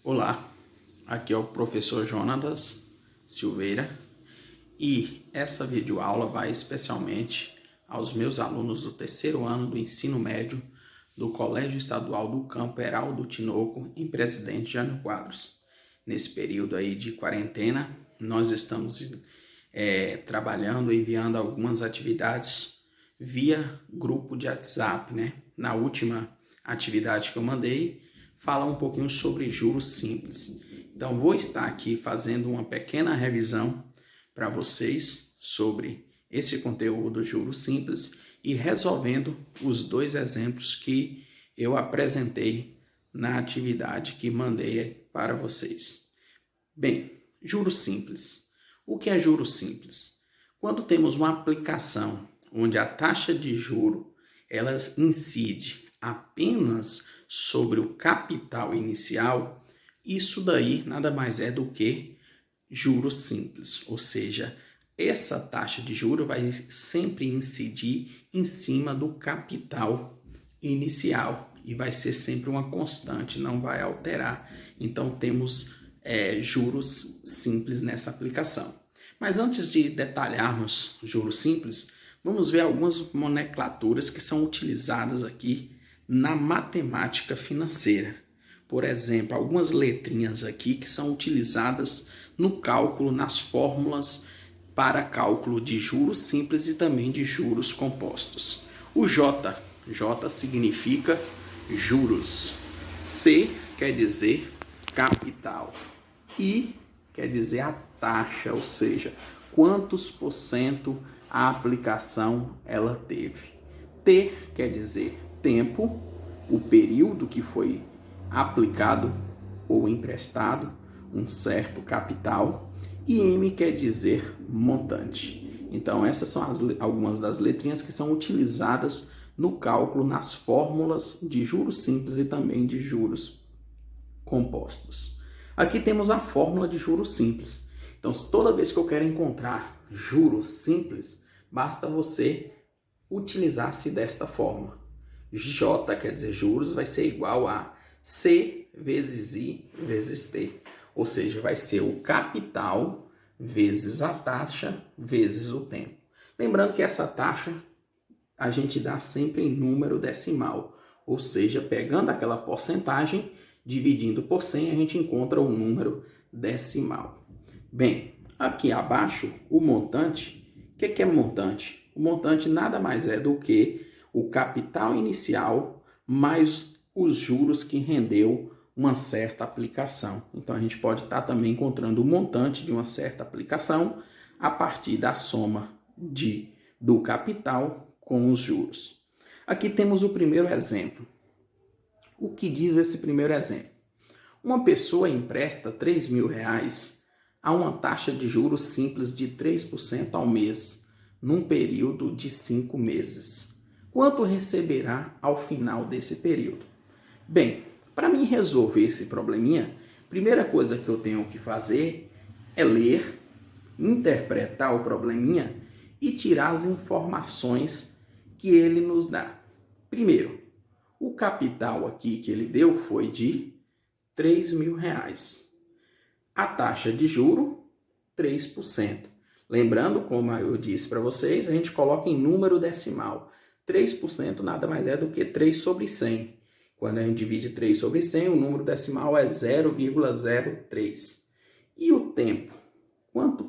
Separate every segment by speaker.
Speaker 1: Olá, aqui é o professor Jonatas Silveira e essa videoaula vai especialmente aos meus alunos do terceiro ano do ensino médio do Colégio Estadual do Campo Heraldo Tinoco, em Presidente Jânio Quadros. Nesse período aí de quarentena, nós estamos trabalhando, enviando algumas atividades via grupo de WhatsApp, né? Na última atividade que eu mandei, fala um pouquinho sobre juros simples. Então, vou estar aqui fazendo uma pequena revisão para vocês sobre esse conteúdo juros simples e resolvendo os dois exemplos que eu apresentei na atividade que mandei para vocês. Bem, juros simples. O que é juros simples? Quando temos uma aplicação onde a taxa de juro ela incide apenas sobre o capital inicial, isso daí nada mais é do que juros simples, ou seja, essa taxa de juros vai sempre incidir em cima do capital inicial e vai ser sempre uma constante, não vai alterar. Então temos juros simples nessa aplicação. Mas antes de detalharmos juros simples, vamos ver algumas nomenclaturas que são utilizadas aqui na matemática financeira. Por exemplo, algumas letrinhas aqui que são utilizadas no cálculo, nas fórmulas para cálculo de juros simples e também de juros compostos. O J significa juros. C quer dizer capital. I quer dizer a taxa, ou seja, quantos por cento a aplicação ela teve. T quer dizer tempo, o período que foi aplicado ou emprestado um certo capital, e M quer dizer montante. Então essas são algumas das letrinhas que são utilizadas no cálculo, nas fórmulas de juros simples e também de juros compostos. Aqui temos a fórmula de juros simples. Então, toda vez que eu quero encontrar juros simples, basta você utilizar-se desta fórmula. J quer dizer juros, vai ser igual a C vezes I vezes T. Ou seja, vai ser o capital vezes a taxa vezes o tempo. Lembrando que essa taxa a gente dá sempre em número decimal. Ou seja, pegando aquela porcentagem, dividindo por 100, a gente encontra o número decimal. Bem, aqui abaixo, o montante. O que é montante? O montante nada mais é do que o capital inicial mais os juros que rendeu uma certa aplicação. Então, a gente pode estar também encontrando o montante de uma certa aplicação a partir da soma do capital com os juros. Aqui temos o primeiro exemplo. O que diz esse primeiro exemplo? Uma pessoa empresta R$3.000 a uma taxa de juros simples de 3% ao mês, num período de 5 meses. Quanto receberá ao final desse período? Bem, para mim resolver esse probleminha, a primeira coisa que eu tenho que fazer é ler, interpretar o probleminha e tirar as informações que ele nos dá. Primeiro, o capital aqui que ele deu foi de R$3.000. A taxa de juro, 3%. Lembrando, como eu disse para vocês, a gente coloca em número decimal. 3% nada mais é do que 3 sobre 100. Quando a gente divide 3 sobre 100, o número decimal é 0,03. E o tempo? Quanto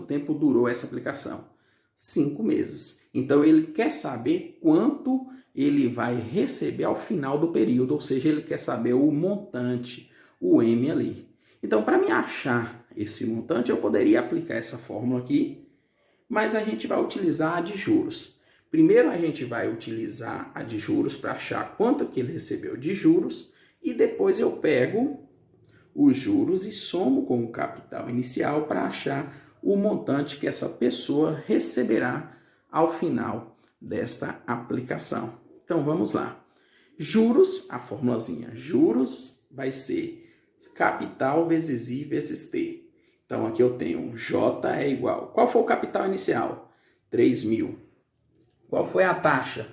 Speaker 1: tempo durou essa aplicação? 5 meses. Então, ele quer saber quanto ele vai receber ao final do período, ou seja, ele quer saber o montante, o M ali. Então, para me achar esse montante, eu poderia aplicar essa fórmula aqui, mas a gente vai utilizar a de juros. Primeiro a gente vai utilizar a de juros para achar quanto que ele recebeu de juros e depois eu pego os juros e somo com o capital inicial para achar o montante que essa pessoa receberá ao final desta aplicação. Então vamos lá. Juros, a formulazinha, juros vai ser capital vezes I vezes T. Então aqui eu tenho J é igual. Qual foi o capital inicial? 3.000. Qual foi a taxa?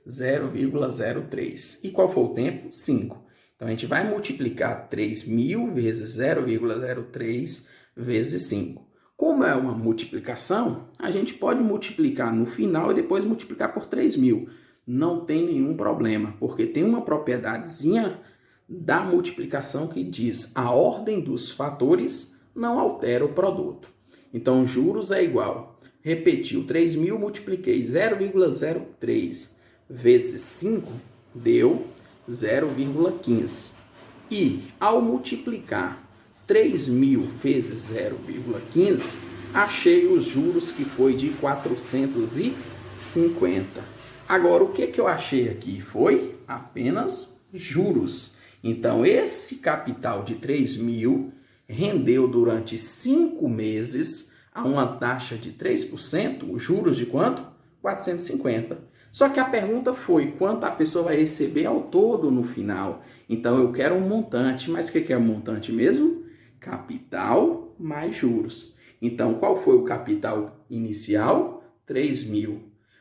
Speaker 1: 0,03. E qual foi o tempo? 5. Então, a gente vai multiplicar 3.000 vezes 0,03 vezes 5. Como é uma multiplicação, a gente pode multiplicar no final e depois multiplicar por 3.000. Não tem nenhum problema, porque tem uma propriedadezinha da multiplicação que diz a ordem dos fatores não altera o produto. Então, juros é igual. Repetiu, 3.000, multipliquei 0,03 vezes 5, deu 0,15. E, ao multiplicar 3.000 vezes 0,15, achei os juros que foi de 450. Agora, o que eu achei aqui? Foi apenas juros. Então, esse capital de 3.000 rendeu durante 5 meses a uma taxa de 3%, os juros de quanto? 450. Só que a pergunta foi quanto a pessoa vai receber ao todo no final. Então, eu quero um montante, mas o que é um montante mesmo? Capital mais juros. Então, qual foi o capital inicial? 3.000.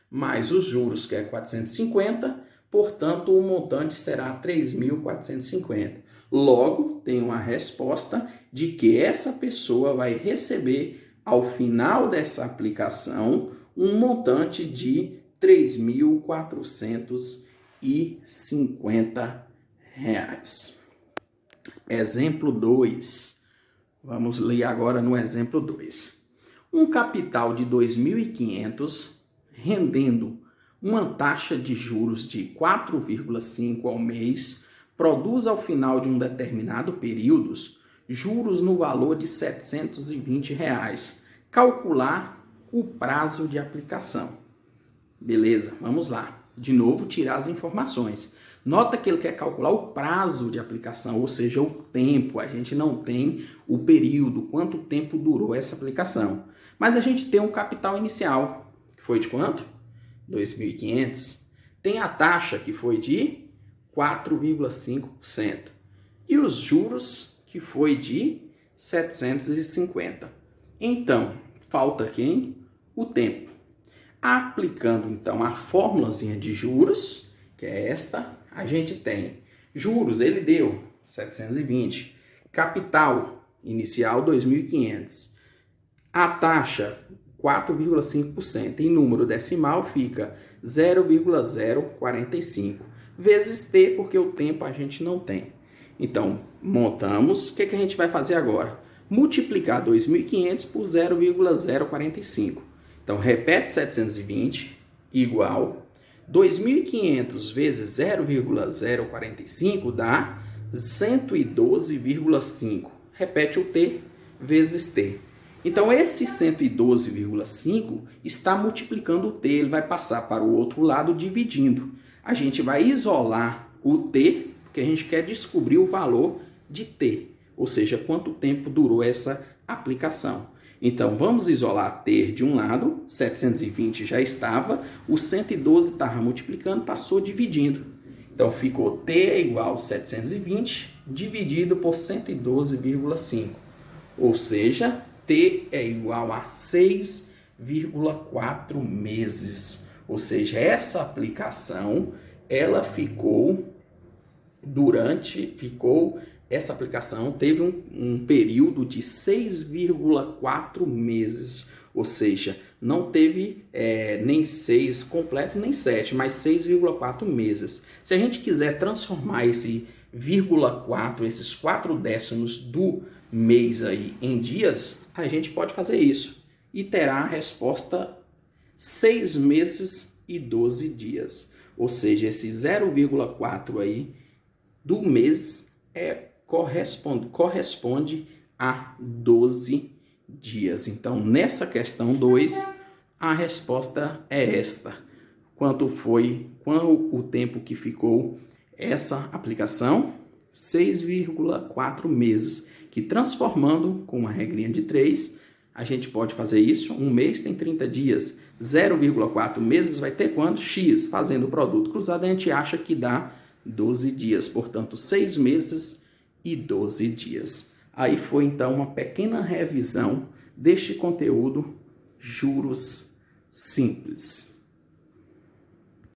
Speaker 1: Mais os juros, que é 450, portanto, o montante será 3.450. Logo, tem uma resposta de que essa pessoa vai receber, ao final dessa aplicação, um montante de R$ 3.450. Exemplo 2. Vamos ler agora no exemplo 2. Um capital de 2.500, rendendo uma taxa de juros de 4,5 ao mês, produz ao final de um determinado período juros no valor de R$ 720. Calcular o prazo de aplicação. Beleza, vamos lá. De novo, tirar as informações. Nota que ele quer calcular o prazo de aplicação, ou seja, o tempo. A gente não tem o período, quanto tempo durou essa aplicação. Mas a gente tem um capital inicial, que foi de quanto? 2.500. Tem a taxa, que foi de 4,5%. E os juros, que foi de 750. Então, falta quem? O tempo. Aplicando, então, a formulazinha de juros, que é esta, a gente tem juros, ele deu 720. Capital inicial, 2.500. A taxa, 4,5%. Em número decimal, fica 0,045. Vezes T, porque o tempo a gente não tem. Então, montamos. O que a gente vai fazer agora? Multiplicar 2.500 por 0,045. Então, repete 720 igual 2.500 vezes 0,045 dá 112,5. Repete o T vezes T. Então, esse 112,5 está multiplicando o T. Ele vai passar para o outro lado dividindo. A gente vai isolar o T, porque a gente quer descobrir o valor de T. Ou seja, quanto tempo durou essa aplicação. Então, vamos isolar T de um lado, 720 já estava, o 112 estava multiplicando, passou dividindo. Então, ficou T é igual a 720 dividido por 112,5. Ou seja, T é igual a 6,4 meses. Ou seja, essa aplicação, ela essa aplicação teve um período de 6,4 meses, ou seja, não teve nem 6 completo, nem 7, mas 6,4 meses. Se a gente quiser transformar esse 0,4, esses 4 décimos do mês aí em dias, a gente pode fazer isso e terá a resposta 6 meses e 12 dias. Ou seja, esse 0,4 aí do mês corresponde a 12 dias. Então, nessa questão 2, a resposta é esta. Qual o tempo que ficou essa aplicação? 6,4 meses, que transformando com uma regrinha de 3, a gente pode fazer isso. Um mês tem 30 dias, 0,4 meses vai ter quanto? X. Fazendo o produto cruzado, a gente acha que dá 12 dias. Portanto, 6 meses e 12 dias. Aí foi, então, uma pequena revisão deste conteúdo, juros simples.